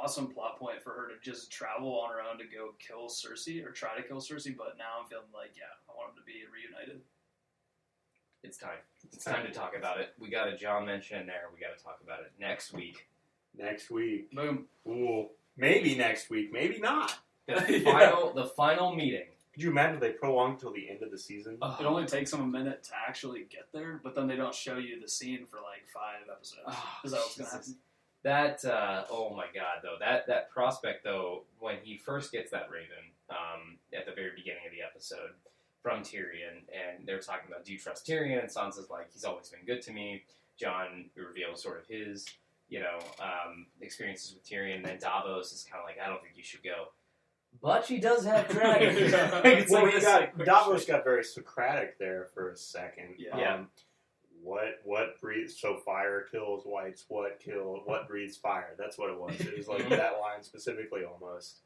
awesome plot point for her to just travel on her own to go kill Cersei, or try to kill Cersei, but now I'm feeling like, yeah, I want them to be reunited. It's time. It's time to talk about it. We got a Jon mention in there. We got to talk about it next week. Next week. Boom. Ooh. Maybe next week. Maybe not. The final meeting. Could you imagine if they prolonged till the end of the season? It only takes them a minute to actually get there, but then they don't show you the scene for like 5 episodes. Is that what's going to happen? That, oh my god, though. That prospect, though, when he first gets that raven at the very beginning of the episode from Tyrion, and they're talking about, do you trust Tyrion? And Sansa's like, he's always been good to me. Jon reveals sort of his, experiences with Tyrion, and then Davos is kind of like, I don't think you should go. But she does have dragons. Davos got very Socratic there for a second. Yeah. What breathes? So fire kills whites. What breathes fire? That's what it was. It was like that line specifically, almost.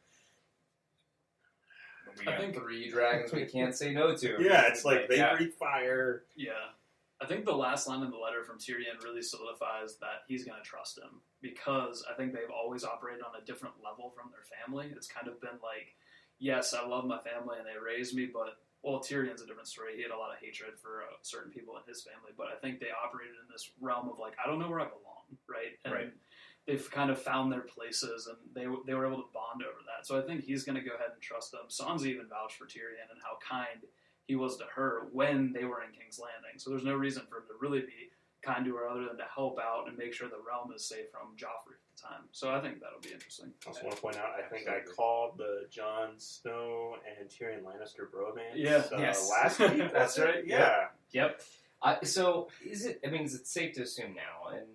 We got 3 dragons we can't say no to. Yeah, it's like they breathe fire. Yeah. I think the last line in the letter from Tyrion really solidifies that he's going to trust him, because I think they've always operated on a different level from their family. It's kind of been like, yes, I love my family and they raised me, but, well, Tyrion's a different story. He had a lot of hatred for certain people in his family, but I think they operated in this realm of like, I don't know where I belong, right? And they've kind of found their places, and they were able to bond over that. So I think he's going to go ahead and trust them. Sansa even vouched for Tyrion and how kind he was to her when they were in King's Landing. So there's no reason for him to really be kind to her other than to help out and make sure the realm is safe from Joffrey at the time. So I think that'll be interesting. I also want to point out, I think I called the Jon Snow and Tyrion Lannister bromance last week. That's right. Yeah. Yep. So is it safe to assume now, and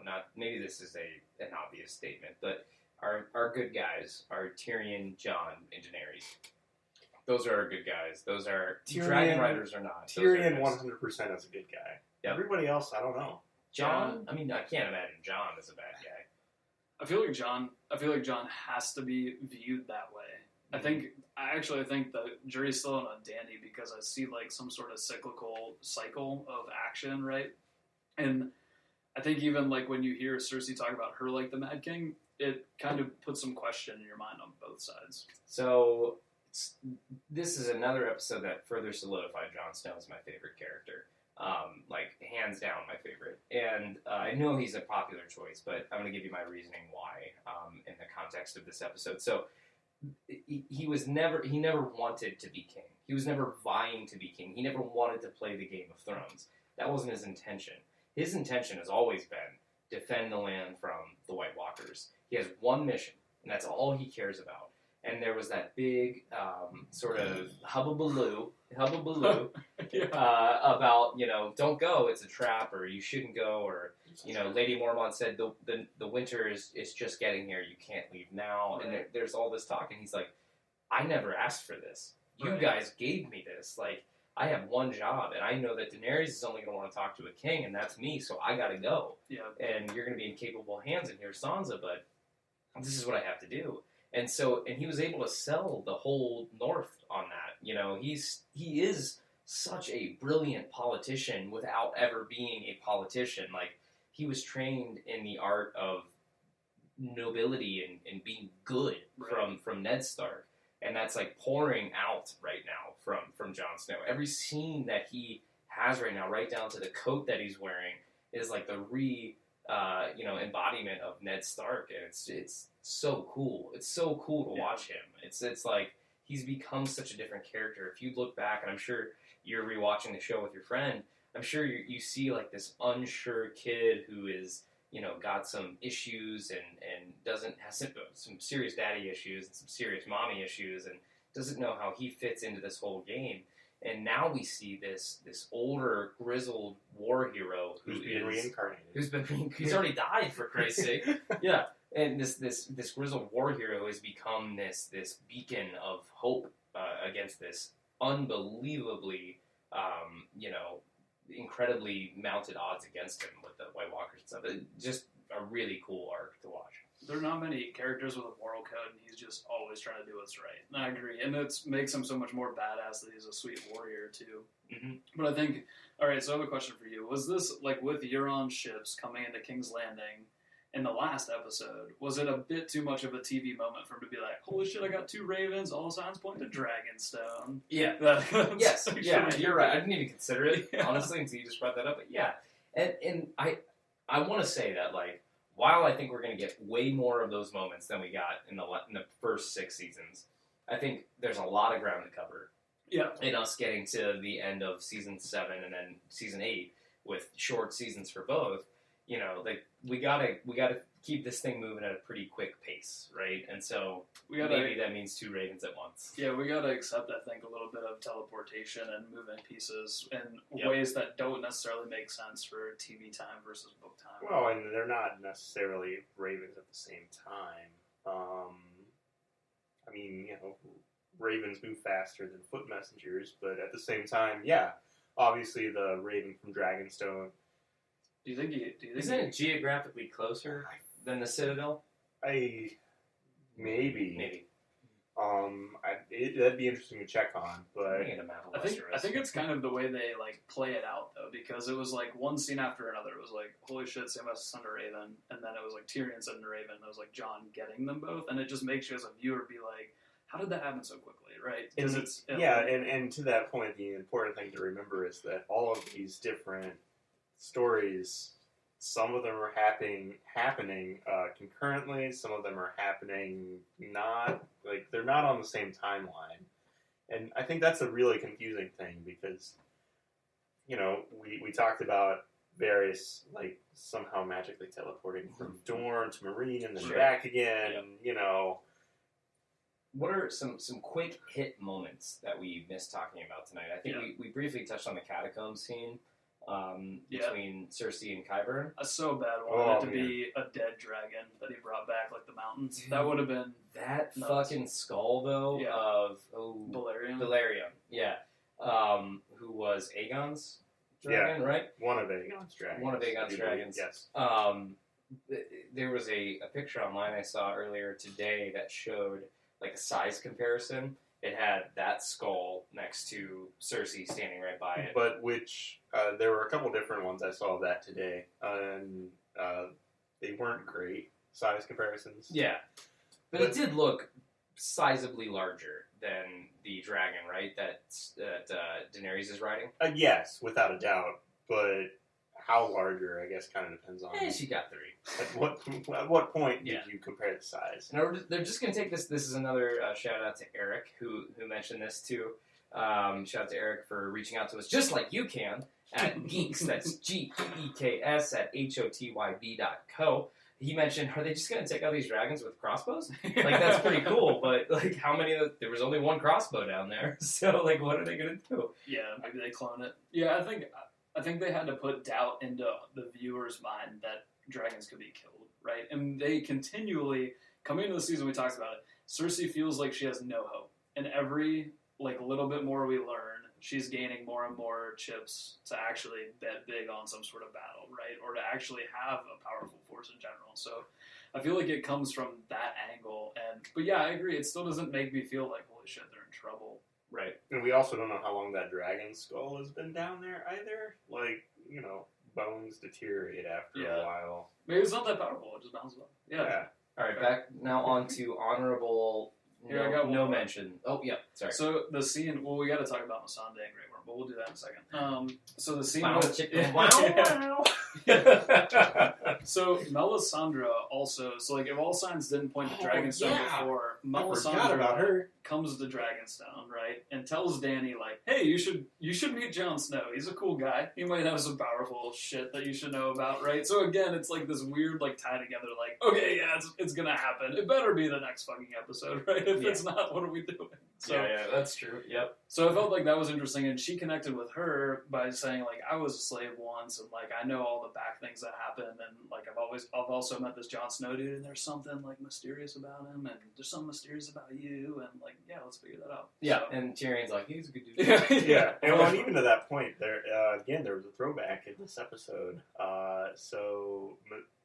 not maybe this is an obvious statement, but our good guys are Tyrion, Jon, and Daenerys. Those are our good guys. Those are dragon riders or not. Tyrion 100% is a good guy. Yep. Everybody else, I don't know. Jon, I can't imagine Jon as a bad guy. I feel like Jon has to be viewed that way. I actually think the jury's still on Dany, because I see like some sort of cyclical cycle of action, right? And I think even like when you hear Cersei talk about her like the Mad King, it kind of puts some question in your mind on both sides. So this is another episode that further solidified Jon Snow as my favorite character. Hands down my favorite. And I know he's a popular choice, but I'm going to give you my reasoning why in the context of this episode. So he never wanted to be king. He was never vying to be king. He never wanted to play the Game of Thrones. That wasn't his intention. His intention has always been defend the land from the White Walkers. He has one mission, and that's all he cares about. And there was that big sort of hubbubaloo about, don't go, it's a trap, or you shouldn't go, or, Lady Mormont said the winter is just getting here, you can't leave now. And there's all this talk, and he's like, I never asked for this. You guys gave me this. Like, I have one job, and I know that Daenerys is only going to want to talk to a king, and that's me, so I got to go. Yeah. And you're going to be in capable hands, and here's Sansa, but this is what I have to do. And he was able to sell the whole North on that. He is such a brilliant politician without ever being a politician. Like, he was trained in the art of nobility and being good from Ned Stark. And that's like pouring out right now from Jon Snow. Every scene that he has right now, right down to the coat that he's wearing, is like the embodiment of Ned Stark, and it's so cool. It's so cool to watch him. It's like he's become such a different character. If you look back, and I'm sure you're rewatching the show with your friend, I'm sure you see like this unsure kid who is got some issues and has some serious daddy issues and some serious mommy issues, and doesn't know how he fits into this whole game. And now we see this older, grizzled war hero who's been reincarnated. He's already died, for Christ's sake. Yeah. And this grizzled war hero has become this beacon of hope against this unbelievably, incredibly mounted odds against him with the White Walkers and stuff. It's just a really cool arc to watch. There are not many characters with a moral code, and he's just always trying to do what's right. And I agree. And it makes him so much more badass that he's a sweet warrior, too. Mm-hmm. But I think, all right, so I have a question for you. Was this, like, with Euron's ships coming into King's Landing, in the last episode, was it a bit too much of a TV moment for him to be like, holy shit, I got 2 ravens, all signs point to Dragonstone? Yeah. Yes, yeah, you're right. I didn't even consider it, honestly, until you just brought that up. But yeah, and I want to say that, like, while I think we're going to get way more of those moments than we got in the first 6 seasons, I think there's a lot of ground to cover. Yeah. In us getting to the end of season 7 and then season 8 with short seasons for both, you know, like we gotta keep this thing moving at a pretty quick pace, right? And so maybe that means 2 ravens at once. Yeah, we gotta accept, I think, a little bit of teleportation and moving pieces in ways that don't necessarily make sense for TV time versus book time. Well, and they're not necessarily ravens at the same time. I mean, you know, ravens move faster than foot messengers, but at the same time, yeah, obviously the raven from Dragonstone. Do you think Isn't it geographically closer than the Citadel? Maybe. That'd be interesting to check on, but I think it's kind of the way they like play it out though, because it was like one scene after another. It was like, holy shit, Sam has a son to Raven, and then it was like Tyrion son to Raven. And it was like Jon getting them both, and it just makes you as a viewer be like, how did that happen so quickly, right? Because and to that point, the important thing to remember is that all of these different stories, some of them are happening concurrently, some of them are happening they're not on the same timeline. And I think that's a really confusing thing because, you know, we talked about Varys like somehow magically teleporting from Dorne to Marine and then back again, you know. What are some quick hit moments that we missed talking about tonight? I think we briefly touched on the catacomb scene. Between Cersei and Qyburn. I so bad wanted it to be a dead dragon that he brought back, like the mountains. Dude, that would have been that nuts. Fucking skull though of Balerion, who was Aegon's dragon, right? One of Aegon's dragons. Yes. There was a picture online I saw earlier today that showed like a size comparison. It had that skull next to Cersei standing right by it. But there were a couple different ones I saw of that today, and they weren't great size comparisons. Yeah. But it did look sizably larger than the dragon, right, that Daenerys is riding? Yes, without a doubt. But how larger, I guess, kind of depends on... she got 3. At what point did you compare the size? And they're just going to take this... This is another shout-out to Eric, who mentioned this, too. Shout-out to Eric for reaching out to us, just like you can, at Geeks, that's GEEKS, at HOTYB.co. He mentioned, are they just going to take out these dragons with crossbows? Like, that's pretty cool, but, like, how many of there was only one crossbow down there, so, like, what are they going to do? Yeah, maybe they clone it. Yeah, I think they had to put doubt into the viewer's mind that dragons could be killed, right? And they continually, coming into the season, we talked about it, Cersei feels like she has no hope. And every, like, little bit more we learn, she's gaining more and more chips to actually bet big on some sort of battle, right? Or to actually have a powerful force in general. So I feel like it comes from that angle. But yeah, I agree. It still doesn't make me feel like, holy shit, they're in trouble. Right. And we also don't know how long that dragon skull has been down there either. Like, you know, bones deteriorate after a while. Maybe it's not that powerful. It just bounces up. Yeah. All right, back now on to honorable... Here, I got no mention. Oh, yeah, sorry. So the scene... Well, we got to talk about Missandei and Grey Worm, but we'll do that in a second. So the scene... Wow, chicken. Wow. So Melisandre also... So, like, if all signs didn't point to Dragonstone before, Melisandre comes to Dragonstone, right? And tells Dany, like, hey, you should meet Jon Snow. He's a cool guy. He might have some powerful shit that you should know about, right? So, again, it's like this weird, like, tie together, like, okay, yeah, it's gonna happen. It better be the next fucking episode, right? If it's not, what are we doing? So, yeah, that's true. Yep. So I felt like that was interesting, and she connected with her by saying, like, I was a slave once, and, like, I know all the back things that happened, and, like, I've also met this Jon Snow dude, and there's something, like, mysterious about him, and there's something mysterious about you, and, like, yeah, let's figure that out. Yeah, so. And Tyrion's like, he's a good dude. Yeah. And even to that point, there was a throwback in this episode.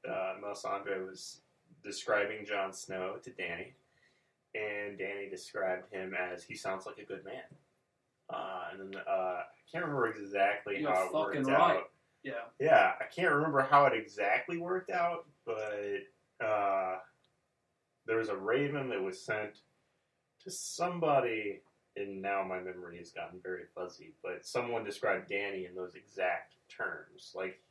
Melisandre was describing Jon Snow to Dany, and Dany described him as, he sounds like a good man. And then I can't remember exactly how it worked out. Yeah. Yeah, I can't remember how it exactly worked out, but there was a raven that was sent to somebody, and now my memory has gotten very fuzzy, but someone described Dany in those exact terms. Like,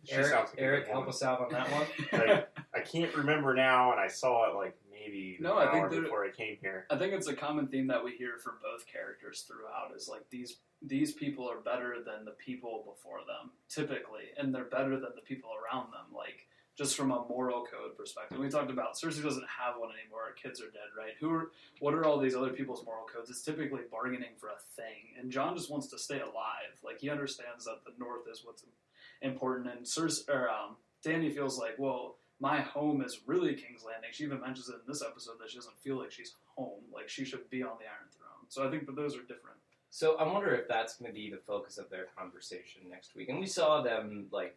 she sounds like Eric, help us out on that one. Like, I can't remember now, and I saw it like maybe an hour before I came here. I think it's a common theme that we hear from both characters throughout is like these people are better than the people before them, typically, and they're better than the people around them, like, just from a moral code perspective. We talked about Cersei doesn't have one anymore. Her kids are dead, right? What are all these other people's moral codes? It's typically bargaining for a thing, and Jon just wants to stay alive. Like, he understands that the North is what's important, and Dany feels like, well, my home is really King's Landing. She even mentions it in this episode that she doesn't feel like she's home, like she should be on the Iron Throne. So I think that those are different. So I wonder if that's going to be the focus of their conversation next week. And we saw them, like,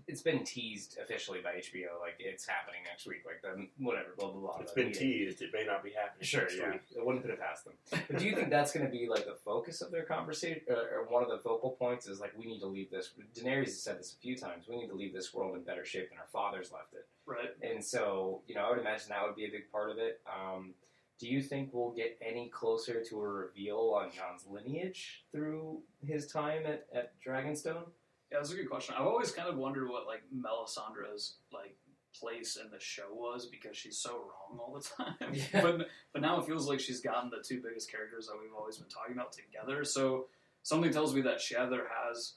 it's been teased officially by HBO, like, it's happening next week, like, whatever, blah, blah, blah. It's been teased. It may not be happening next week. I wouldn't put it past them. But do you think that's going to be, like, the focus of their conversation, or one of the focal points is, like, we need to leave this, Daenerys has said this a few times, we need to leave this world in better shape than our fathers left it. Right. And so, I would imagine that would be a big part of it. Do you think we'll get any closer to a reveal on Jon's lineage through his time at Dragonstone? Yeah, that's a good question. I've always kind of wondered what, like, Melisandre's, like, place in the show was, because she's so wrong all the time. Yeah. But now it feels like she's gotten the two biggest characters that we've always been talking about together. So something tells me that she either has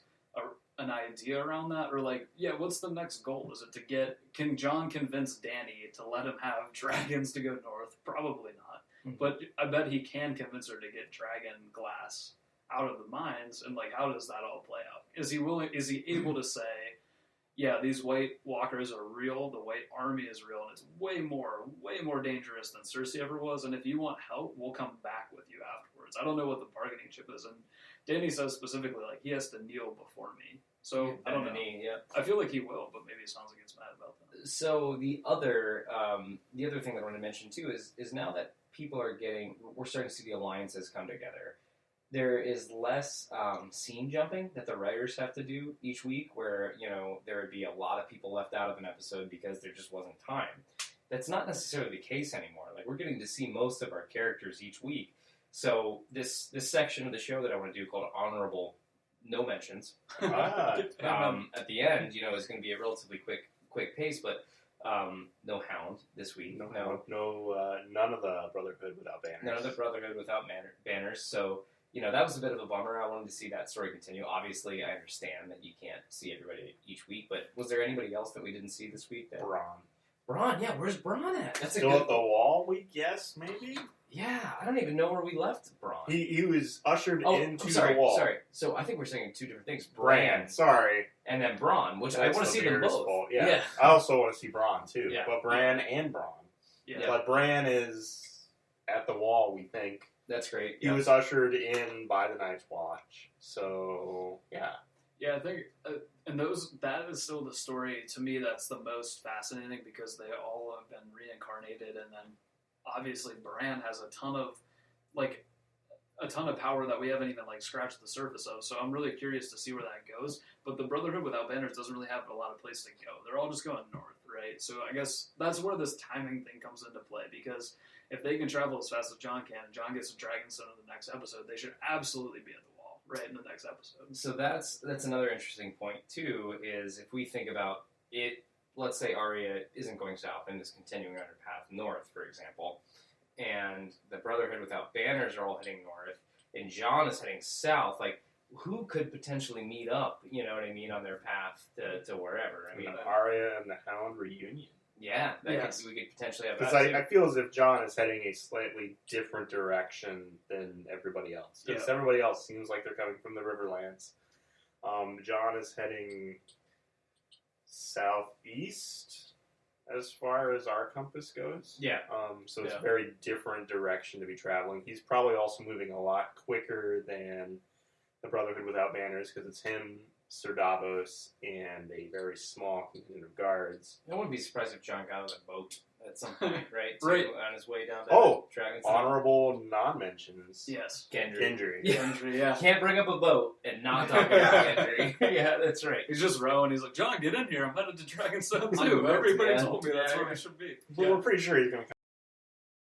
an idea around that, or, like, yeah, what's the next goal? Is it can Jon convince Dany to let him have dragons to go north? Probably not. Mm-hmm. But I bet he can convince her to get dragon glass out of the mines, and, like, how does that all play out? Is he able to say, yeah, these White Walkers are real, the White Army is real, and it's way more dangerous than Cersei ever was, and if you want help, we'll come back with you afterwards. I don't know what the bargaining chip is, and Dany says specifically, like, he has to kneel before me. So, I don't know. I feel like he will, but maybe Sansa gets mad about that. So, the other thing that I want to mention, too, is now that we're starting to see the alliances come together, there is less scene jumping that the writers have to do each week, where, there would be a lot of people left out of an episode because there just wasn't time. That's not necessarily the case anymore. Like, we're getting to see most of our characters each week. So this section of the show that I want to do, called Honorable No Mentions, at the end, is going to be a relatively quick pace, but no Hound this week. None of the Brotherhood without banners. None of the Brotherhood without banners. So, that was a bit of a bummer. I wanted to see that story continue. Obviously, I understand that you can't see everybody each week, but was there anybody else that we didn't see this week? Bronn, yeah, where's Bronn at? That's still at the wall, we guess, maybe? Yeah, I don't even know where we left Bronn. He was ushered into the wall. Sorry. So I think we're saying two different things. Bran, sorry. And then Bronn, which I want to see them both. Yeah. I also want to see Bronn, too. Yeah. But Bran and Bronn. Yeah. But Bran is at the wall, we think. That's great. He was ushered in by the Night's Watch. So, yeah. Yeah, I think, and that is still the story, to me, that's the most fascinating, because they all have been reincarnated, and then obviously Bran has a ton of power that we haven't even, like, scratched the surface of, so I'm really curious to see where that goes. But the Brotherhood without banners doesn't really have a lot of place to go. They're all just going north, right? So I guess that's where this timing thing comes into play, because if they can travel as fast as Jon can, and Jon gets to Dragonstone in the next episode, they should absolutely be at the wall right in the next episode. So that's another interesting point, too, is if we think about it, let's say Arya isn't going south and is continuing on her path north, for example, and the Brotherhood without banners are all heading north, and Jon is heading south, like, who could potentially meet up, you know what I mean, on their path to wherever? I mean, Arya and the Hound reunion. Yeah, we could potentially have that. Because I feel as if Jon is heading a slightly different direction than everybody else. Because everybody else seems like they're coming from the Riverlands. Jon is heading southeast as far as our compass goes. Yeah. So it's a very different direction to be traveling. He's probably also moving a lot quicker than the Brotherhood without banners, because it's him, Sir Davos, and a very small contingent of guards. I wouldn't be surprised if Jon got on a boat at some point, right? Right. On his way down to Dragon's honorable non-mentions. Yes. Gendry. Gendry, yeah. Can't bring up a boat and not talk about Gendry. Yeah, that's right. He's just rowing. He's like, John, get in here. I'm headed to Dragonstone On the too. boat, Everybody yeah. told me that's Yeah. where we should be. But we're pretty sure he's going to